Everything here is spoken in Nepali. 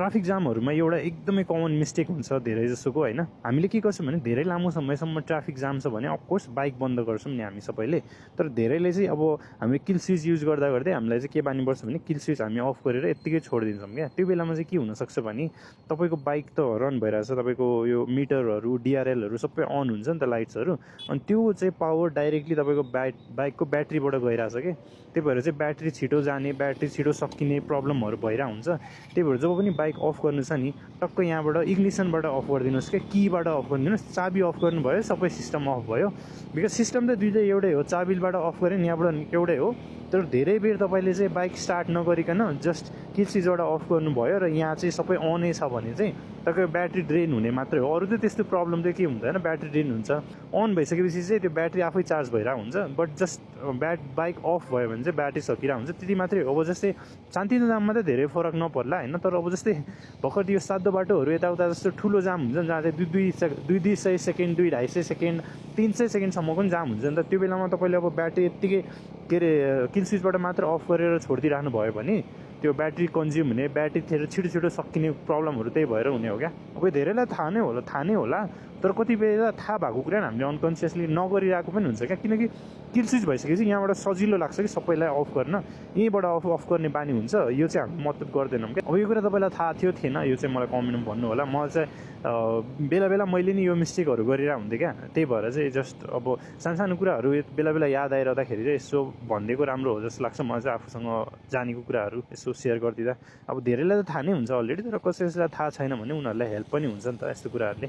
ट्राफिक जामहरुमा एउटा एकदमै कमन मिस्टेक हुन्छ धेरै जसोको हैन। हामीले के गर्छौं भने धेरै लामो समयसम्म ट्राफिक जाम छ भने अफ कोर्स बाइक बन्द गर्छौं नि हामी सबैले। तर धेरैले चाहिँ अब हामी किल स्विच युज गर्दा गर्दै हामीलाई चाहिँ के बानी पर्छ भने किल स्विच हामी अफ गरेर यत्तिकै छोडिदिन्छौं क्या। त्यो बेलामा चाहिँ के हुन सक्छ भने तपाईको बाइक त रन भइरहेछ, तपाईको यो मिटरहरु डीआरएलहरु सबै अन हुन्छ नि त लाइट्सहरु, अनि त्यो चाहिँ पावर डाइरेक्टली तपाईको बाइकको ब्याट्रीबाट गइरहेछ के। त्यही भएर चाहिँ ब्याट्री छिटो जाने, ब्याट्री छिटो सकिने प्रब्लमहरु भइरा हुन्छ। त्यही भएर जब पनि बाइक अफ गर्नु छ नि टक्क यहाँबाट इग्निसनबाट अफ गरिदिनुस् के, कीबाट अफ गरिदिनुस्। चाबी अफ गर्नु भयो सबै सिस्टम अफ भयो। बिकज सिस्टम त दुईटै एउटै हो, चाबीबाट अफ गरे नि यहाँबाट एउटै हो। तर धेरै बेर तपाईले चाहिँ बाइक स्टार्ट नगरिकन जस्ट किल स्विचबाट अफ गर्नु भयो र यहाँ चाहिँ सबै अनै छ भने चाहिँ तपाईको ब्याट्री ड्रेन हुने मात्रै हो। अरु त त्यस्तो प्रब्लम त के हुँदैन, ब्याट्री ड्रेन हुन्छ। अन भइसकेपछि चाहिँ त्यो ब्याट्री आफै चार्ज भइरा हुन्छ। बट जस्ट बाइक अफ भयो भने चाहिँ ब्याट्री सकिरा हुन्छ, त्यति मात्रै हो। अब जस्तै सानोतिनो जाममा त धेरै फरक नपर्ला हैन। तर अब जस्तै भर्खर यो साद्दो बाटोहरु यताउता जस्तो ठुलो जाम हुन्छ जहाँ चाहिँ 200 सेकेन्ड 250 सेकेन्ड 300 सेकेन्डसम्मको पनि जाम हुन्छ नि त। त्यो बेलामा तपाईले अब ब्याट्री यत्तिकै के रे किल स्विचबाट मात्र अफ गरेर छोडिदिराख्नु भयो भने त्यो ब्याट्री कन्ज्युम हुने, ब्याट्री छिटो छिटो सकिने प्रब्लमहरु त्यही भएर हुने हो क्या। अब धेरैलाई थाहा नै होला तर कति बेला थाहा भएको कुरा हामीले अनकन्सियसली नगरिरहेको पनि हुन्छ क्या। किनकि किल स्विच भइसकेपछि यहाँबाट सजिलो लाग्छ कि सबैलाई अफ गर्न, यहीँबाट अफ गर्ने बानी हुन्छ। यो चाहिँ हामी मतलब गर्दैनौँ क्या। अब यो कुरा तपाईलाई थाहा थियो थिएन यो चाहिँ मलाई कमेन्टमा भन्नु होला। म चाहिँ बेला बेला मैले नि यो मिस्टेकहरु गरिरा हुन्थे क्या। त्यही भएर चाहिँ जस्ट अब सानो कुराहरु बेला बेला याद आइरहँदाखेरि चाहिँ यसो भनिदिएको राम्रो हो जस्तो लाग्छ। मलाई चाहिँ आफूसँग जानेको कुराहरु यसो शेयर गरिदिँदा अब धेरैलाई त थाहा नै हुन्छ अलरेडी, तर कसैलाई थाहा छैन भने उनीहरुलाई हेल्प पनि हुन्छ नि त यस्तो कुराहरुले।